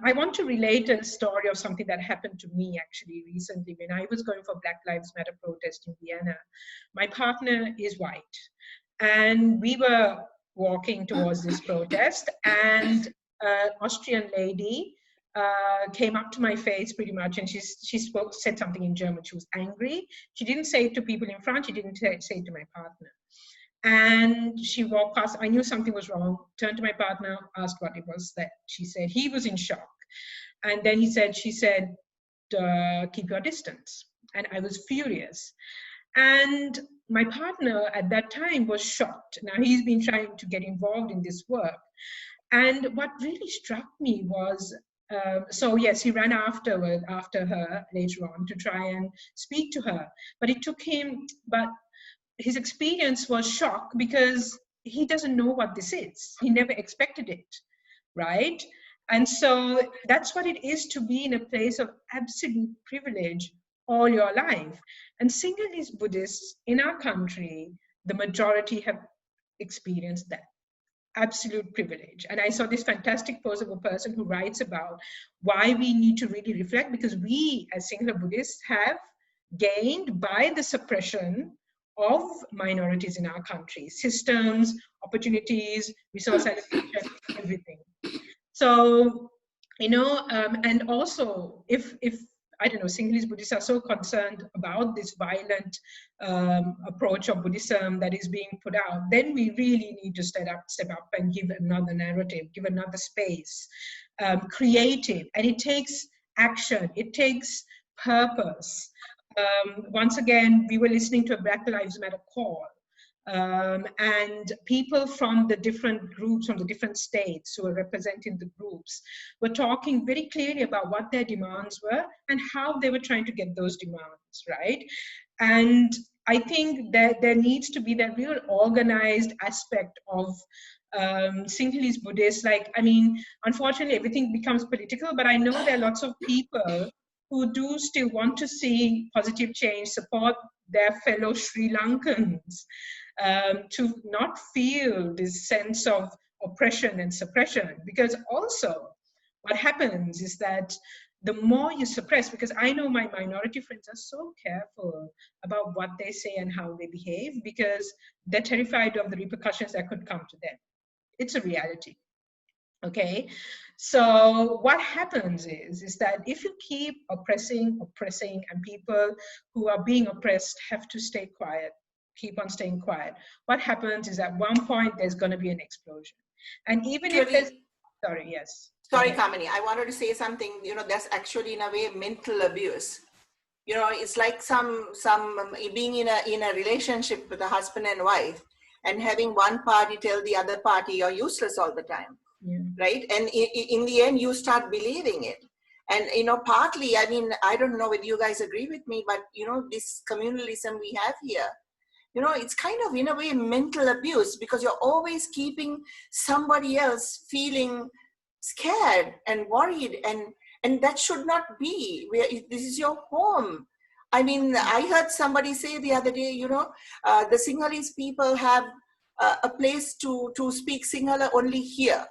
Speaker 6: I want to relate a story of something that happened to me actually recently when I was going for Black Lives Matter protest in Vienna. My partner is white, and we were walking towards this protest, and an Austrian lady came up to my face pretty much, and she said something in German. She was angry. She didn't say it to people in front. She didn't say it to my partner. And she walked past. I knew something was wrong, turned to my partner, asked what it was that she said. He was in shock. And then she said, keep your distance. And I was furious. And my partner at that time was shocked. Now he's been trying to get involved in this work. And what really struck me was, so yes, he ran after her later on to try and speak to her. But it took him, his experience was shock because he doesn't know what this is. He never expected it, right? And so that's what it is to be in a place of absolute privilege all your life. And Sinhalese Buddhists in our country, the majority have experienced that absolute privilege. And I saw this fantastic post of a person who writes about why we need to really reflect, because we as Sinhala Buddhists have gained by the suppression of minorities in our country, systems, opportunities, resource allocation, everything. So, and also if I don't know, Sinhalese Buddhists are so concerned about this violent approach of Buddhism that is being put out, then we really need to step up and give another narrative, give another space, creative, and it takes action, it takes purpose. Once again, we were listening to a Black Lives Matter call, and people from the different groups, from the different states who are representing the groups, were talking very clearly about what their demands were and how they were trying to get those demands, right? And I think that there needs to be that real organized aspect of Sinhalese Buddhists. Like, I mean, unfortunately, everything becomes political, but I know there are lots of people who do still want to see positive change, support their fellow Sri Lankans, to not feel this sense of oppression and suppression. Because also what happens is that the more you suppress, because I know my minority friends are so careful about what they say and how they behave, because they're terrified of the repercussions that could come to them. It's a reality. Okay, so what happens is that if you keep oppressing, and people who are being oppressed have to stay quiet, keep on staying quiet, what happens is at one point there's going to be an explosion. And even if there's, sorry, yes.
Speaker 1: Sorry, Kamini, I wanted to say something, that's actually in a way mental abuse. It's like some being in a relationship with a husband and wife and having one party tell the other party you're useless all the time. Yeah. Right? And in the end, you start believing it. And, partly, I mean, I don't know whether you guys agree with me, but, this communalism we have here, it's kind of, in a way, mental abuse, because you're always keeping somebody else feeling scared and worried. And that should not be. This is your home. I mean, I heard somebody say the other day, the Sinhalese people have a place to speak Sinhala only here.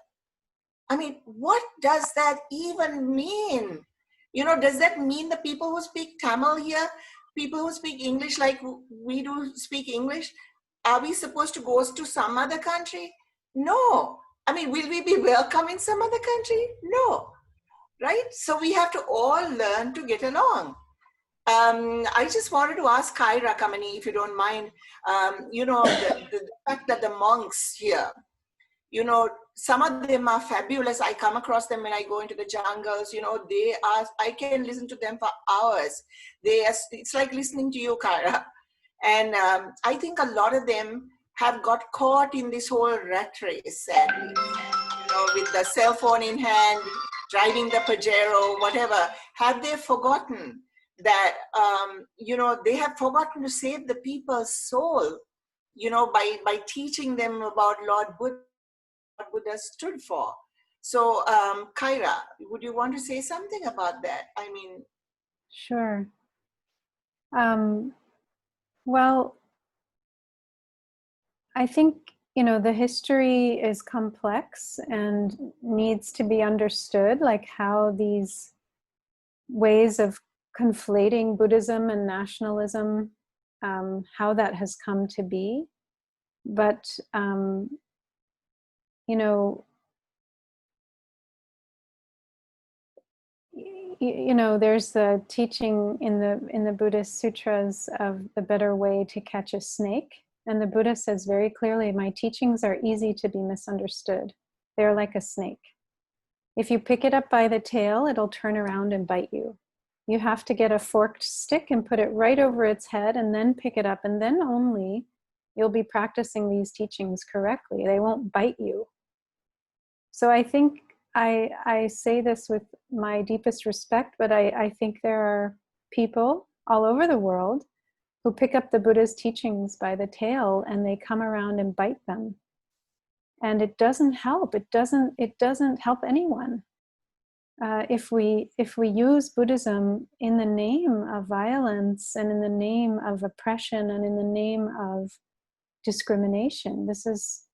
Speaker 1: I mean, what does that even mean? You know, does that mean the people who speak Tamil here, people who speak English like we do speak English, are we supposed to go to some other country? No. I mean, will we be welcome in some other country? No. Right? So we have to all learn to get along. I just wanted to ask Kyra Kamani, if you don't mind, you know, the fact that the monks here, you know, some of them are fabulous. I come across them when I go into the jungles, you know, they are, I can listen to them for hours. It's like listening to you, Kyra. And I think a lot of them have got caught in this whole rat race, and, you know, with the cell phone in hand, driving the Pajero, whatever. Have they forgotten that, you know, they have forgotten to save the people's soul, you know, by teaching them about Lord Buddha, what Buddha stood for. So, Kyra, would you want to say something about that? I mean,
Speaker 7: Sure. Well, I think, you know, the history is complex and needs to be understood, like how these ways of conflating Buddhism and nationalism, how that has come to be. But, you know, there's the teaching in the Buddhist sutras of the better way to catch a snake. And the Buddha says very clearly, my teachings are easy to be misunderstood. They're like a snake. If you pick it up by the tail, it'll turn around and bite you. You have to get a forked stick and put it right over its head and then pick it up, and then only you'll be practicing these teachings correctly. They won't bite you. So I think I say this with my deepest respect, but I think there are people all over the world who pick up the Buddha's teachings by the tail and they come around and bite them. And it doesn't help. It doesn't help anyone. If we use Buddhism in the name of violence and in the name of oppression and in the name of discrimination, this is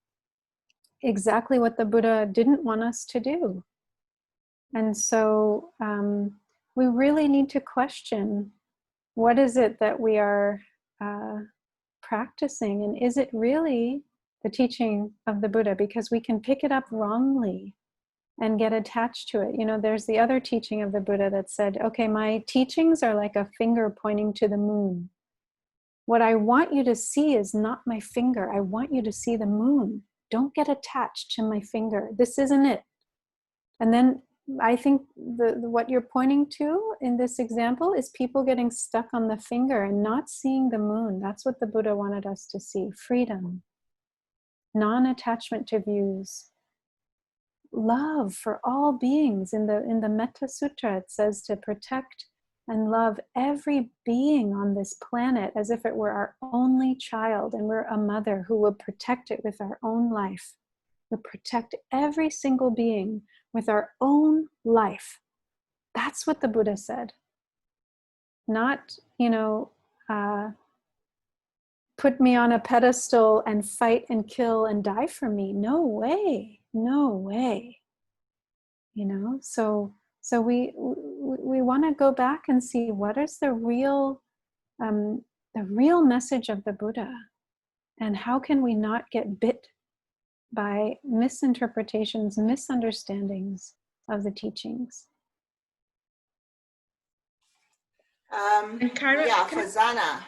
Speaker 7: exactly what the Buddha didn't want us to do. And so we really need to question, what is it that we are practicing, and is it really the teaching of the Buddha? Because we can pick it up wrongly and get attached to it. You know, there's the other teaching of the Buddha that said, okay, my teachings are like a finger pointing to the moon. What I want you to see is not my finger. I want you to see the moon. Don't get attached to my finger. This isn't it. And then I think what you're pointing to in this example is people getting stuck on the finger and not seeing the moon. That's what the Buddha wanted us to see. Freedom, non-attachment to views, love for all beings. In the Metta Sutra, it says to protect and love every being on this planet as if it were our only child, and we're a mother who will protect it with our own life. We'll protect every single being with our own life. That's what the Buddha said. Not, you know, put me on a pedestal and fight and kill and die for me. No way, no way. You know, so we want to go back and see what is the real message of the Buddha, and how can we not get bit by misinterpretations, misunderstandings of the teachings.
Speaker 6: Kyra,
Speaker 1: Yeah, for Zana,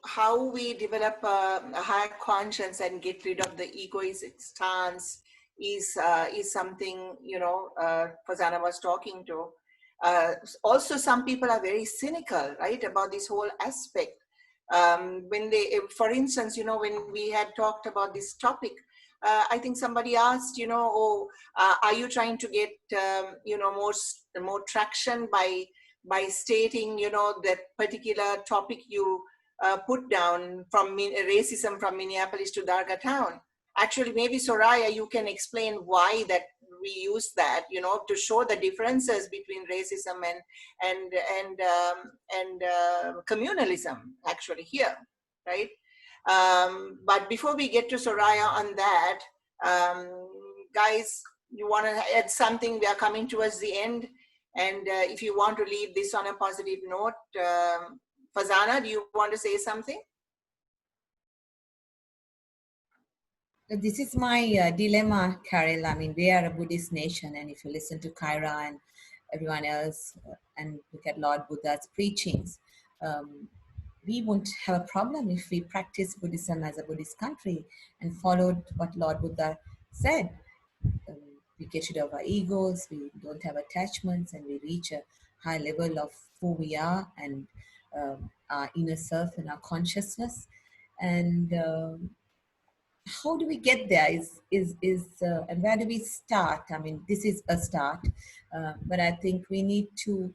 Speaker 1: how we develop a higher conscience and get rid of the egoistic stance is something, you know, Fazana was talking to. Also, some people are very cynical, right, about this whole aspect. When they, for instance, you know, when we had talked about this topic, I think somebody asked, you know, oh, are you trying to get, you know, more traction by stating, you know, that particular topic you put down from racism from Minneapolis to Durga town? Actually, maybe Soraya, you can explain why that we use that, you know, to show the differences between racism and communalism actually here, right? But before we get to Soraya on that, Guys, you want to add something? We are coming towards the end. And if you want to leave this on a positive note, Fazana, do you want to say something?
Speaker 5: This is my dilemma, Carol. I mean, we are a Buddhist nation, and if you listen to Kyra and everyone else and look at Lord Buddha's preachings, we won't have a problem if we practice Buddhism as a Buddhist country and followed what Lord Buddha said. We get rid of our egos, we don't have attachments, and we reach a high level of who we are and our inner self and our consciousness. And how do we get there and where do we start? I mean, this is a start, but I think we need to,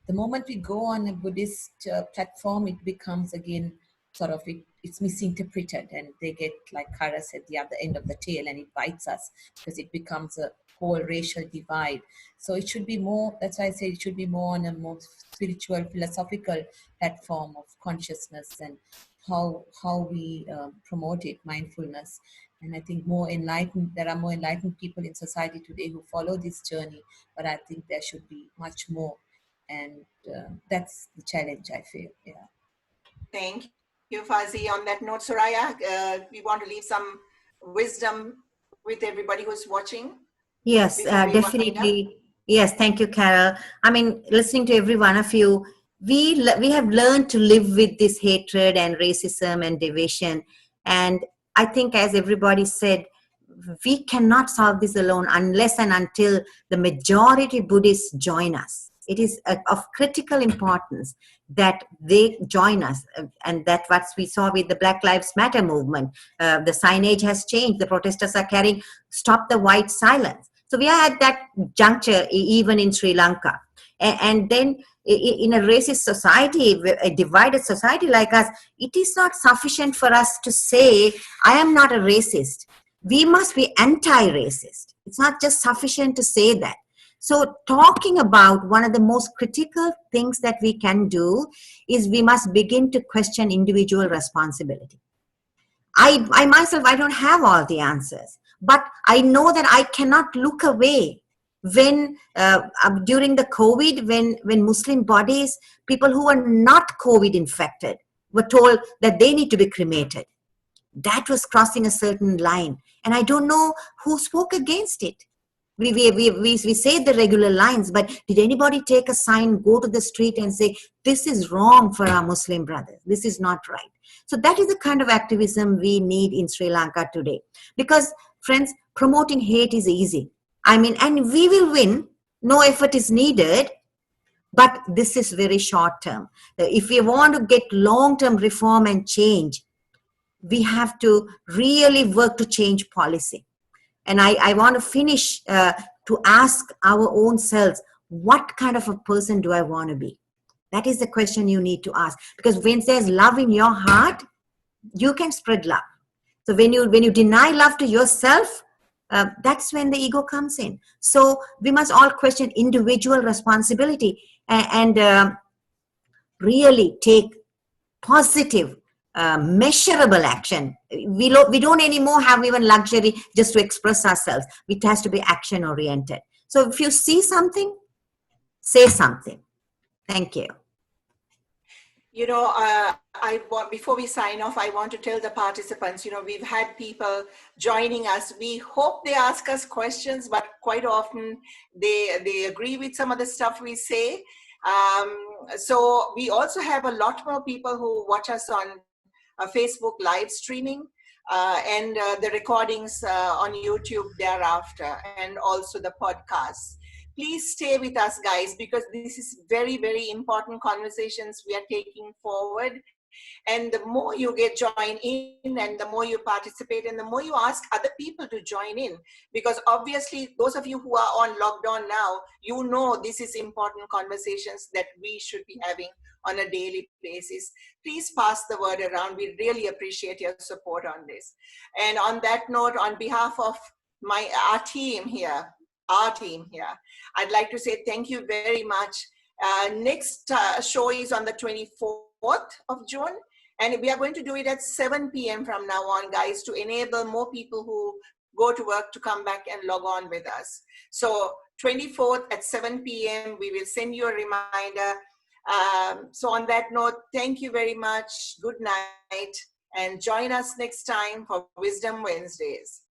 Speaker 5: the moment we go on a Buddhist platform, it becomes again sort of, it's misinterpreted, and they get, like Kara said, the other end of the tail, and it bites us because it becomes a whole racial divide. So it should be more, that's why I say it should be more on a more spiritual, philosophical platform of consciousness and how we promote it, mindfulness. And I think there are more enlightened people in society today who follow this journey, but I think there should be much more. And that's the challenge, I feel. Yeah.
Speaker 1: Thank you, Fazi. On that note, Soraya, we want to leave some wisdom with everybody who's watching.
Speaker 3: Yes, definitely. Yes, thank you, Carol. I mean, listening to every one of you, we have learned to live with this hatred and racism and division. And I think, as everybody said, we cannot solve this alone unless and until the majority Buddhists join us. It is of critical importance that they join us, and that's what we saw with the Black Lives Matter movement. The signage has changed. The protesters are carrying "Stop the White Silence." So we are at that juncture even in Sri Lanka. And then in a racist society, a divided society like us, it is not sufficient for us to say, I am not a racist. We must be anti-racist. It's not just sufficient to say that. So talking about one of the most critical things that we can do is we must begin to question individual responsibility. I myself, I don't have all the answers, but I know that I cannot look away when during the COVID, when Muslim bodies, people who are not COVID infected were told that they need to be cremated. That was crossing a certain line. And I don't know who spoke against it. We say the regular lines, but did anybody take a sign, go to the street and say, this is wrong for our Muslim brothers. This is not right. So that is the kind of activism we need in Sri Lanka today. Because, friends, promoting hate is easy. I mean, and we will win. No effort is needed. But this is very short term. If we want to get long-term reform and change, we have to really work to change policy. And I want to finish to ask our own selves, what kind of a person do I want to be? That is the question you need to ask. Because when there's love in your heart, you can spread love. So when you deny love to yourself, that's when the ego comes in. So we must all question individual responsibility and really take positive, measurable action. We don't anymore have even luxury just to express ourselves. It has to be action oriented. So if you see something, say something. Thank you.
Speaker 1: You know, before we sign off, I want to tell the participants, you know, we've had people joining us. We hope they ask us questions, but quite often they agree with some of the stuff we say. So we also have a lot more people who watch us on Facebook live streaming and the recordings on YouTube thereafter, and also the podcasts. Please stay with us, guys, because this is very, very important conversations we are taking forward. And the more you get joined in and the more you participate and the more you ask other people to join in, because obviously those of you who are on lockdown now, you know this is important conversations that we should be having on a daily basis. Please pass the word around. We really appreciate your support on this. And on that note, on behalf of our team here, I'd like to say thank you very much. Next show is on the 24th of June, and we are going to do it at 7 p.m. from now on, guys, to enable more people who go to work to come back and log on with us. So 24th at 7 p.m., we will send you a reminder. So on that note, thank you very much. Good night. And join us next time for Wisdom Wednesdays.